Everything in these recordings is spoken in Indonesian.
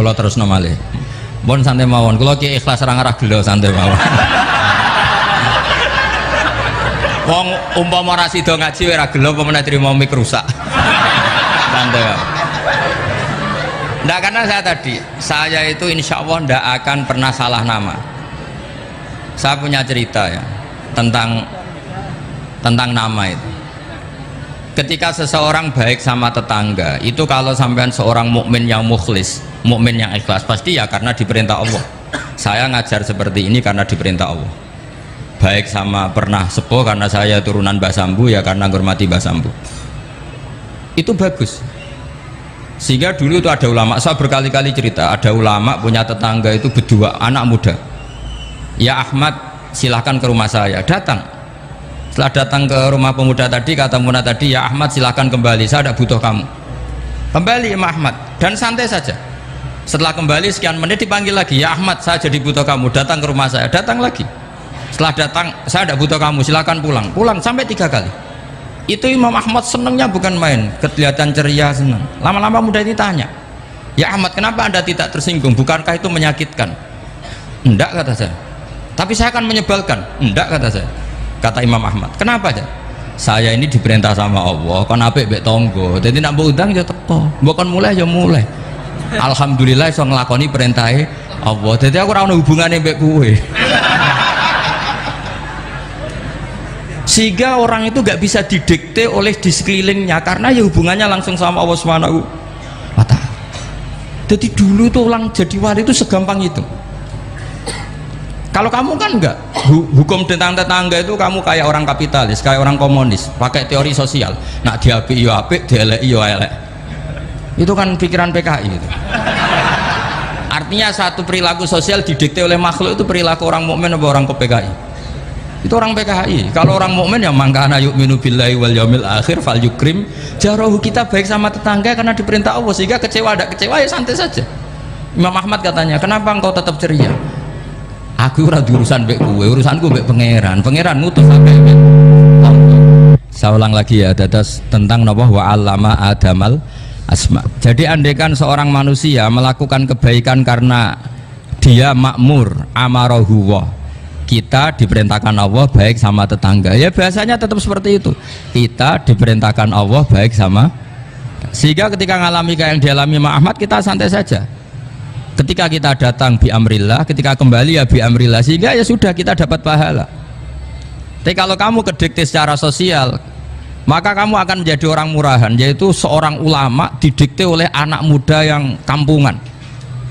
kula terusno malih. Pun santai mawon, kula ki ikhlas ora ngarah gelo santai mawon. Wong umpama ora sida ngaji ora gelo apa meneh trimo mik rusak. Santai. Nggak, karena saya itu insya Allah nggak akan pernah salah nama. Saya punya cerita ya tentang nama itu. Ketika seseorang baik sama tetangga, itu kalau sampean seorang mukmin yang mukhlis, mukmin yang ikhlas, pasti ya karena diperintah Allah. Saya ngajar seperti ini karena diperintah Allah. Baik sama pernah sepuh karena saya turunan Mbah Sambu, ya karena menghormati Mbah Sambu. Itu bagus. Sehingga dulu itu ada ulama, saya berkali-kali cerita, ada ulama punya tetangga itu berdua anak muda. Ya Ahmad, silahkan ke rumah saya. Datang. Setelah datang ke rumah pemuda tadi, kata pemuda tadi, ya Ahmad silahkan kembali, saya tidak butuh kamu. Kembali Imam Ahmad, dan santai saja. Setelah kembali sekian menit dipanggil lagi, ya Ahmad saya jadi butuh kamu, datang ke rumah saya. Datang lagi. Setelah datang, saya tidak butuh kamu, silahkan pulang. Pulang sampai 3 kali. Itu Imam Ahmad senangnya bukan main, kelihatan ceria, senang. Lama-lama muda ini tanya, ya Ahmad kenapa anda tidak tersinggung, bukankah itu menyakitkan? Enggak, kata saya. Tapi saya akan menyebalkan. Enggak, kata saya. Kata Imam Ahmad, kenapa aja? Saya ini diperintah sama Allah, kan apik mbek tangga. Dadi nek mbok undang ya teko, mbok kon mulai ya mulai. Alhamdulillah iso nglakoni perintahe Allah. Dadi aku ora ono hubungane mbek kowe. Sehingga orang itu gak bisa didikte oleh di sekelilingnya karena ya hubungannya langsung sama Allah Subhanahu wa ta'ala. Jadi dulu tuh orang jadi wali itu segampang itu. Kalau kamu kan enggak, hukum tentang tetangga itu kamu kayak orang kapitalis, kayak orang komunis, pakai teori sosial. Nak diapik yo apik, dieleki yo elek. Itu kan pikiran PKI itu. Artinya satu perilaku sosial didikte oleh makhluk itu perilaku orang mukmin atau orang PKI. Itu orang PKI. Kalau orang mukmin yang mangkana yu'minu billahi wal yaumil akhir fal yukrim jarahu. Kita baik sama tetangga karena diperintah Allah, sehingga kecewa ada kecewa ya santai saja. Imam Ahmad katanya, kenapa engkau tetap ceria? Aku ora urusan mbek kowe, urusanku mbek pangeran. Pangeran ngutus sampai saya ulang lagi ya, dadas tentang napa wa 'allama adamal asma. Jadi andaikan seorang manusia melakukan kebaikan karena dia makmur amarahu wa, kita diperintahkan Allah baik sama tetangga, ya biasanya tetap seperti itu. Kita diperintahkan Allah baik sama, sehingga ketika ngalami kayak yang dialami Imam Ahmad, kita santai saja. Ketika kita datang bi amrillah, ketika kembali ya bi amrillah, sehingga ya sudah kita dapat pahala. Tapi kalau kamu kedikte secara sosial, maka kamu akan menjadi orang murahan, yaitu seorang ulama didikte oleh anak muda yang kampungan.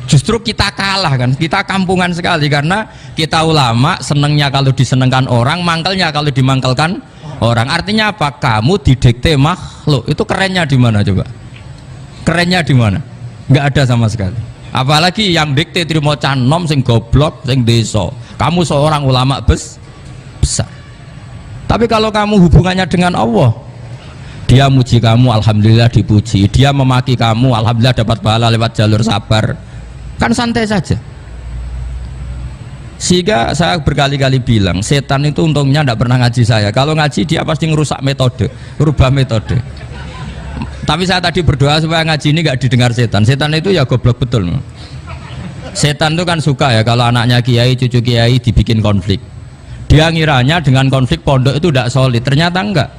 Justru kita kalah kan, kita kampungan sekali karena kita ulama senengnya kalau disenengkan orang, mangkelnya kalau dimangkelkan orang. Artinya apa? Kamu didikte makhluk. Itu kerennya di mana coba? Kerennya di mana? Nggak ada sama sekali. Apalagi yang dikte trimo canom sing goblok sing desa. Kamu seorang ulama besar. Tapi kalau kamu hubungannya dengan Allah, dia muji kamu, alhamdulillah dipuji. Dia memaki kamu, alhamdulillah dapat pahala lewat jalur sabar. Kan santai saja. Sehingga saya berkali-kali bilang, setan itu untungnya tidak pernah ngaji saya. Kalau ngaji dia pasti ngerusak metode, rubah metode. Tapi saya tadi berdoa supaya ngaji ini gak didengar setan. Setan itu ya goblok betul. Setan itu kan suka ya kalau anaknya kiai, cucu kiai dibikin konflik. Dia ngiranya dengan konflik pondok itu tidak solid. Ternyata enggak.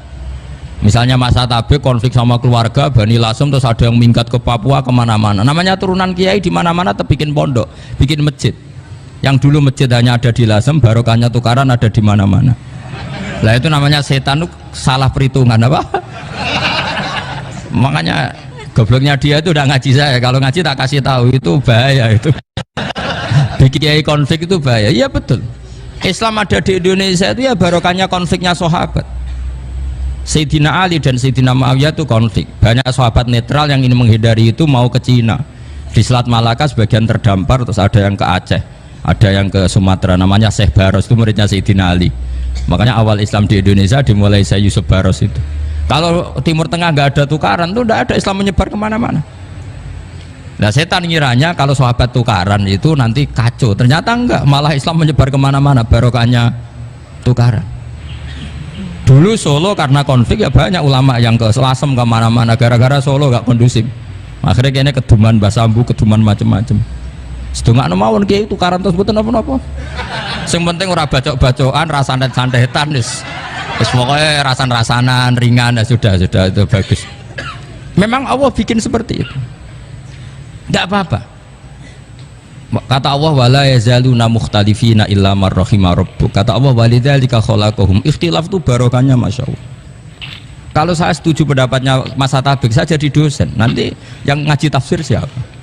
Misalnya Mas Atabe konflik sama keluarga Bani Lasem, terus ada yang minggat ke Papua kemana-mana. Namanya turunan kiai di mana-mana bikin pondok, bikin masjid. Yang dulu masjid hanya ada di Lasem, barokahnya tukaran ada di mana-mana. Lah itu namanya setan itu salah perhitungan apa? Makanya gobloknya dia itu udah ngaji saya. Kalau ngaji tak kasih tahu itu bahaya itu. Bikin kiai konflik itu bahaya. Iya betul. Islam ada di Indonesia itu ya barokahnya konfliknya sahabat. Sayyidina Ali dan Sayyidina Muawiyah itu konflik. Banyak sahabat netral yang ingin menghindari itu mau ke Cina. Di Selat Malaka sebagian terdampar, terus ada yang ke Aceh, ada yang ke Sumatera. Namanya Syekh Baros, itu muridnya Sayyidina Ali. Makanya awal Islam di Indonesia dimulai Syekh Yusuf Baros itu. Kalau Timur Tengah nggak ada tukaran tuh nggak ada, Islam menyebar kemana-mana. Nah setan ngiranya kalau sahabat tukaran itu nanti kacau, ternyata enggak, malah Islam menyebar kemana-mana barokahnya tukaran. Dulu Solo karena konflik ya banyak ulama yang ke Lasem kemana-mana gara-gara Solo nggak kondusif. Akhirnya kayaknya keduman Mbah Sambu, keduman macem-macem. Sedongakno mawon kiai tukaran terus mboten napa-napa. Sing penting ora bacok-bacokan, rasanet-santetan wis pokoknya rasan-rasanan ringan ya sudah itu bagus. Memang Allah bikin seperti itu. Enggak apa-apa. Kata Allah wala yazaluna mukhtalifina illa man rahima rabbuk. Kata Allah walidzalika khalaqahum. Ikhtilaf itu barokahnya masyaallah. Kalau saya setuju pendapatnya Mas Atabik, saya jadi dosen. Nanti yang ngaji tafsir siapa?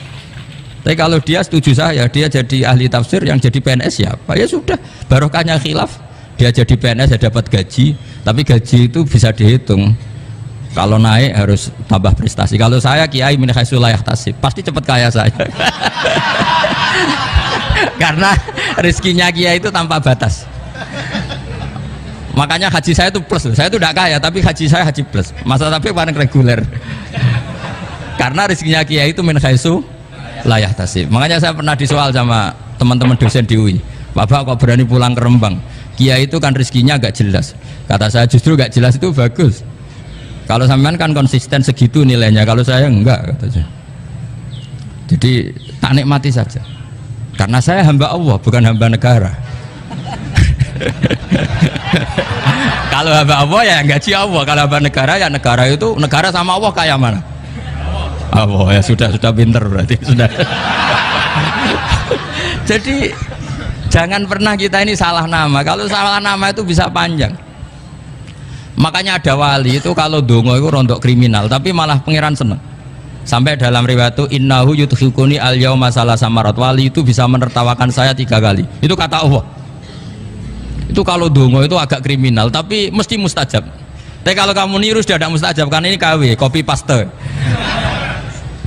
Tapi kalau dia setuju saya, dia jadi ahli tafsir, yang jadi PNS siapa? Ya sudah, barokahnya khilaf. Dia jadi PNS, dia dapat gaji. Tapi gaji itu bisa dihitung. Kalau naik harus tambah prestasi. Kalau saya kiai min haitsu la yahtasib, pasti cepat kaya saya. Karena rezekinya kiai itu tanpa batas. Makanya haji saya itu plus. Saya itu tidak kaya, tapi haji saya haji plus. Masa tapi paling reguler. Karena rezekinya kiai itu min haitsu la yahtasib. Makanya saya pernah disoal sama teman-teman dosen di UI. Bapak kok berani pulang ke Rembang? Kiai itu kan rezekinya agak jelas. Kata saya justru agak jelas itu bagus. Kalau sampean kan konsisten segitu nilainya, kalau saya enggak katanya. Jadi tak nikmati saja. Karena saya hamba Allah, bukan hamba negara. Kalau hamba Allah ya gaji Allah, kalau hamba negara ya negara itu negara sama Allah kayak mana? Allah ya sudah pinter berarti sudah. Jadi jangan pernah kita ini salah nama. Kalau salah nama itu bisa panjang. Makanya ada wali itu kalau dongo itu rontok kriminal, tapi malah pangeran seneng. Sampai dalam riwayat itu innahu yudhikuni al yauma salasa marat. Wali itu bisa menertawakan saya 3 kali. Itu kata Allah. Itu kalau dongo itu agak kriminal, tapi mesti mustajab. Tapi kalau kamu niru sudah tidak mustajab, karena ini KW, copy paste.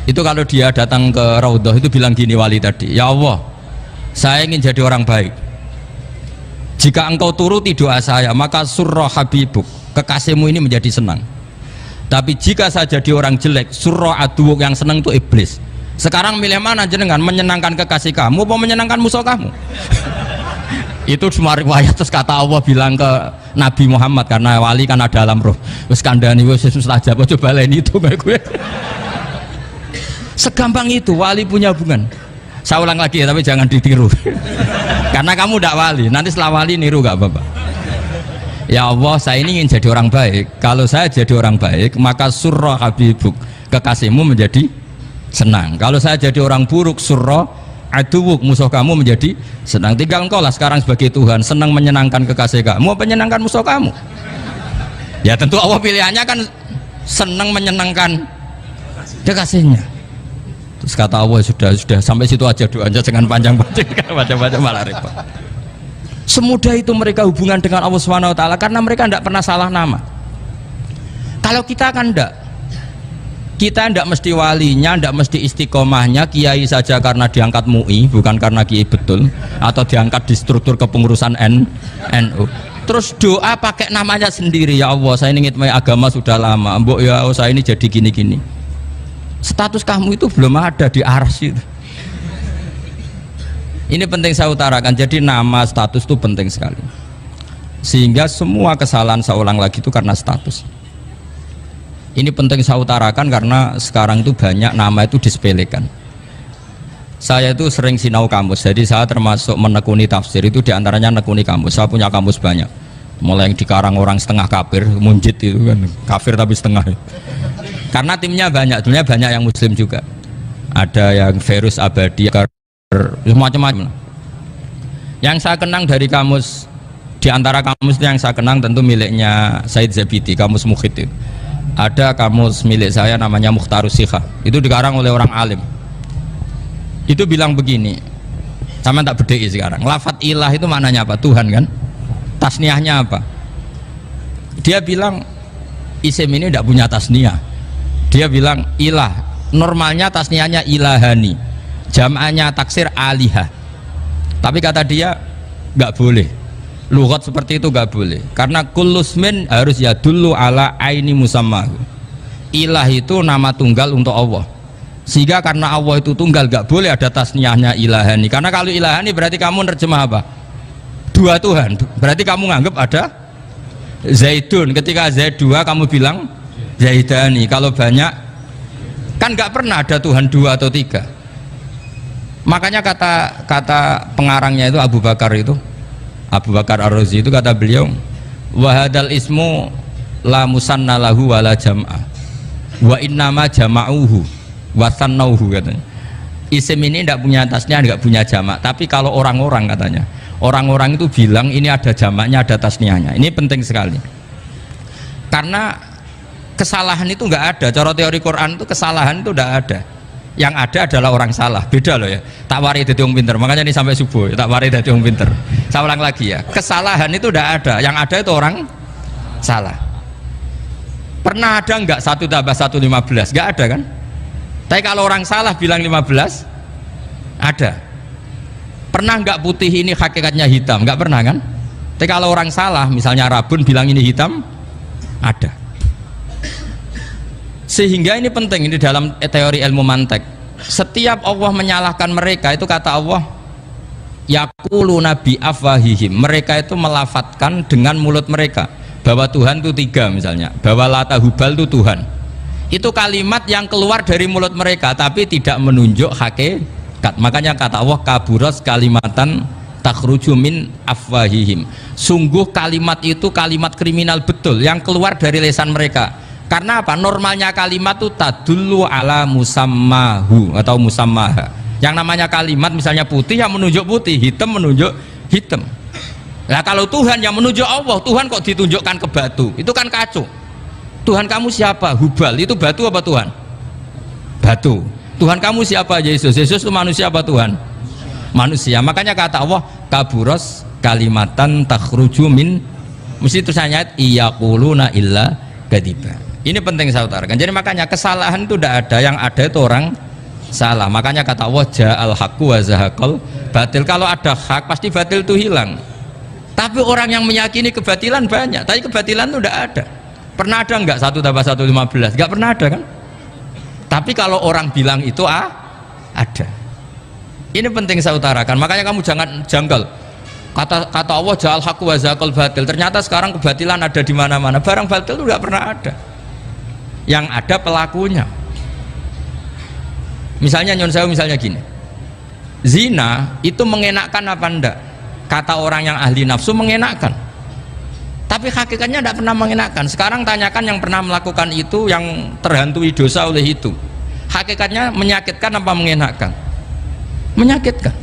Itu kalau dia datang ke Raudhah itu bilang gini wali tadi, ya Allah, saya ingin jadi orang baik. Jika engkau turuti doa saya, maka surra habibuk, kekasihmu ini menjadi senang. Tapi jika saya jadi orang jelek, surra aduwuk, yang senang itu iblis. Sekarang milih mana jenengan, menyenangkan kekasih kamu atau menyenangkan musuh kamu? Itu cuma riwayat. Terus kata Allah bilang ke Nabi Muhammad, karena wali kan ada alam roh, wis kandhani wis mustajab, coba lain itu gue. Segampang itu wali punya hubungan. Saya ulang lagi ya, tapi jangan ditiru. Karena kamu tidak wali, nanti setelah wali niru gak apa-apa. Ya Allah, saya ini ingin jadi orang baik. Kalau saya jadi orang baik, maka surra habibuk, kekasihmu menjadi senang. Kalau saya jadi orang buruk, surra aduwuk, musuh kamu menjadi senang. Tinggal engkau lah sekarang sebagai Tuhan, senang menyenangkan kekasih kamu, menyenangkan musuh kamu. Ya tentu Allah pilihannya kan senang menyenangkan kekasihnya. Terus kata Allah sudah sampai situ aja doanya, jangan panjang-panjang, macam-macam malah repot. Semudah itu mereka hubungan dengan Allah SWT karena mereka tidak pernah salah nama. Kalau kita kan tidak, kita tidak mesti walinya, tidak mesti istiqomahnya kiai saja karena diangkat MUI, bukan karena kiai betul, atau diangkat di struktur kepengurusan NU. Terus doa pakai namanya sendiri, ya Allah saya ini ngitmai agama sudah lama, mbok ya saya ini jadi gini-gini. Status kamu itu belum ada di ars itu. Ini penting saya utarakan. Jadi nama status itu penting sekali. Sehingga semua kesalahan saya ulang lagi itu karena status. Ini penting saya utarakan karena sekarang itu banyak nama itu disepelekan. Saya itu sering sinau kamus. Jadi saya termasuk menekuni tafsir itu diantaranya menekuni kamus. Saya punya kamus banyak. Mulai yang dikarang orang setengah kafir, munjid itu kan kafir tapi setengah. Karena timnya banyak, sebenarnya banyak yang muslim juga. Ada yang Verus Abadi, macam-macam. Yang saya kenang dari kamus, di antara kamus yang saya kenang tentu miliknya Said Zabidi, kamus Mukhid itu. Ada kamus milik saya namanya Mukhtarus Sikhah, itu dikarang oleh orang alim. Itu bilang begini, sama tak bedai sekarang, lafadz ilah itu maknanya apa? Tuhan kan? Tasniahnya apa? Dia bilang isim ini tidak punya tasniah. Dia bilang ilah, normalnya tasniahnya ilahani, jam'anya taksir alihah. Tapi kata dia nggak boleh, lughat seperti itu nggak boleh, karena kullusmin harus ya dulu ala aini musamma. Ilah itu nama tunggal untuk Allah, sehingga karena Allah itu tunggal nggak boleh ada tasniahnya ilahani. Karena kalau ilahani berarti kamu nerjemah apa? Dua Tuhan, berarti kamu nganggap ada Zaidun. Ketika Zaid dua kamu bilang Zaidani. Kalau banyak Kan nggak pernah ada Tuhan dua atau tiga. Makanya kata pengarangnya itu Abu Bakar Ar-Razi itu kata beliau, wahadal ismu la musanna lahu wala jam'a wa innama jama'uhu wa sannauhu katanya. Isim ini tidak punya tasnya, tidak punya jamak. Tapi kalau orang-orang katanya, orang-orang itu bilang ini ada jamaknya, ada tasniahnya. Ini penting sekali. Karena kesalahan itu nggak ada. Cara teori Quran itu kesalahan itu tidak ada. Yang ada adalah orang salah. Beda loh ya. Tak wari dadi wong pinter. Makanya ini sampai subuh. Tak wari dadi wong pinter. Saya ulang lagi ya. Kesalahan itu tidak ada. Yang ada itu orang salah. Pernah ada nggak 1 tambah 1 15? Nggak ada kan? Tapi kalau orang salah bilang 15, ada. Pernah nggak putih ini hakikatnya hitam? Nggak pernah kan? Tapi kalau orang salah, misalnya Rabun bilang ini hitam, ada. Sehingga ini penting, ini dalam teori ilmu mantek. Setiap Allah menyalahkan mereka, itu kata Allah, yaquluna bi afwahihim. Mereka itu melafatkan dengan mulut mereka bahwa Tuhan itu 3 misalnya, bahwa Lata Hubal itu Tuhan. Itu kalimat yang keluar dari mulut mereka tapi tidak menunjuk hakikat. Makanya kata Allah, kaburas kalimatan takhruju min afwahihim. Sungguh kalimat itu kalimat kriminal betul yang keluar dari lisan mereka. Karena apa? Normalnya kalimat itu tadullu ala musammahu atau musammaha. Yang namanya kalimat misalnya putih yang menunjuk putih, hitam menunjuk hitam. Nah kalau Tuhan yang menunjuk Allah, Tuhan kok ditunjukkan ke batu? Itu kan kacau. Tuhan kamu siapa? Hubal. Itu batu apa Tuhan? Batu. Tuhan kamu siapa? Yesus. Yesus itu manusia apa Tuhan? Manusia. Makanya kata Allah, kaburos kalimatan takhruju min, mesti tulisannya iyaquluna illa kadiba. Ini penting saya utarakan. Jadi makanya kesalahan itu tidak ada, yang ada itu orang salah. Makanya kata Allah, ja'al haqqu wa zahaqal batil. Kalau ada hak pasti batil itu hilang. Tapi orang yang meyakini kebatilan banyak, tapi kebatilan itu tidak ada. Pernah ada enggak 1 tambah 1 15? Enggak pernah ada kan? Tapi kalau orang bilang itu ada. Ini penting saya utarakan. Makanya kamu jangan janggal. Kata Allah ja'al haqqu wa zahaqal batil. Ternyata sekarang kebatilan ada di mana-mana. Barang batil itu enggak pernah ada. Yang ada pelakunya. Misalnya nyon saya misalnya gini. Zina itu mengenakkan apa enggak? Kata orang yang ahli nafsu mengenakkan. Tapi hakikatnya tidak pernah mengenakan. Sekarang tanyakan yang pernah melakukan itu, yang terhantui dosa oleh itu. Hakikatnya menyakitkan apa mengenakan? Menyakitkan.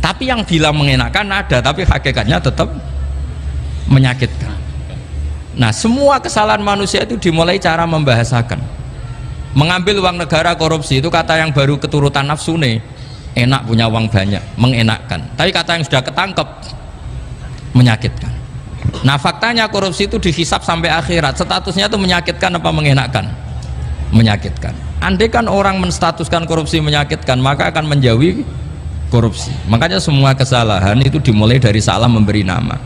Tapi yang bilang mengenakan ada, tapi hakikatnya tetap menyakitkan. Nah, semua kesalahan manusia itu dimulai cara membahasakan. Mengambil uang negara, korupsi, itu kata yang baru keturutan nafsu nih. Enak punya uang banyak, mengenakkan. Tapi kata yang sudah ketangkep, menyakitkan. Nah faktanya korupsi itu dihisap sampai akhirat, statusnya itu menyakitkan apa mengenakkan? Menyakitkan. Andai kan orang menstatuskan korupsi menyakitkan, maka akan menjauhi korupsi. Makanya semua kesalahan itu dimulai dari salah memberi nama.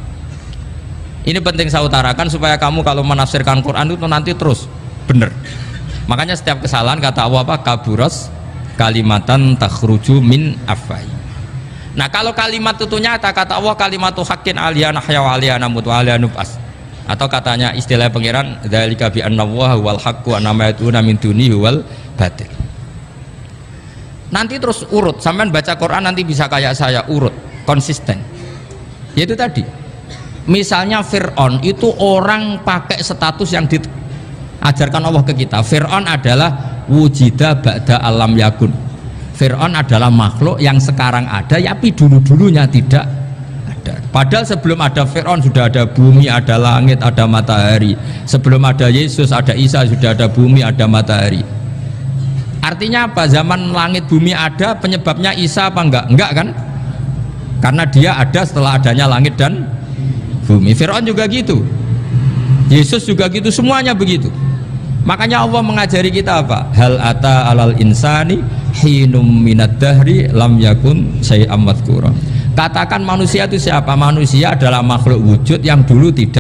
Ini penting saya utarakan supaya kamu kalau menafsirkan Quran itu nanti terus benar. Makanya setiap kesalahan kata Allah apa? Kaburas kalimatan takhruju min afwahihim. Nah kalau kalimat itu nyata, kata Allah kalimatu haqqin aliyana hya wa aliyana mut wa aliyana nub'as. Atau katanya istilah pangeran dzalika bi annallaha wal haqqu wa ma yatuna min dunihi wal batil. Nanti terus urut, sampean baca Quran nanti bisa kayak saya, urut, konsisten. Yaitu tadi. Misalnya Fir'aun itu orang pakai status yang diajarkan Allah ke kita. Fir'aun adalah wujida ba'da alam yakun. Fir'aun adalah makhluk yang sekarang ada, tapi dulu-dulunya tidak ada. Padahal sebelum ada Fir'aun sudah ada bumi, ada langit, ada matahari. Sebelum ada Yesus, ada Isa, sudah ada bumi, ada matahari. Artinya apa? Zaman langit bumi ada, penyebabnya Isa apa enggak? Enggak kan? Karena dia ada setelah adanya langit dan bumi. Fir'aun juga gitu, Yesus juga gitu, semuanya begitu. Makanya Allah mengajari kita apa? Hal ata alal insani hinum minad dahri lam yakun syai'am madhkura. Katakan manusia itu siapa? Manusia adalah makhluk wujud yang dulu tidak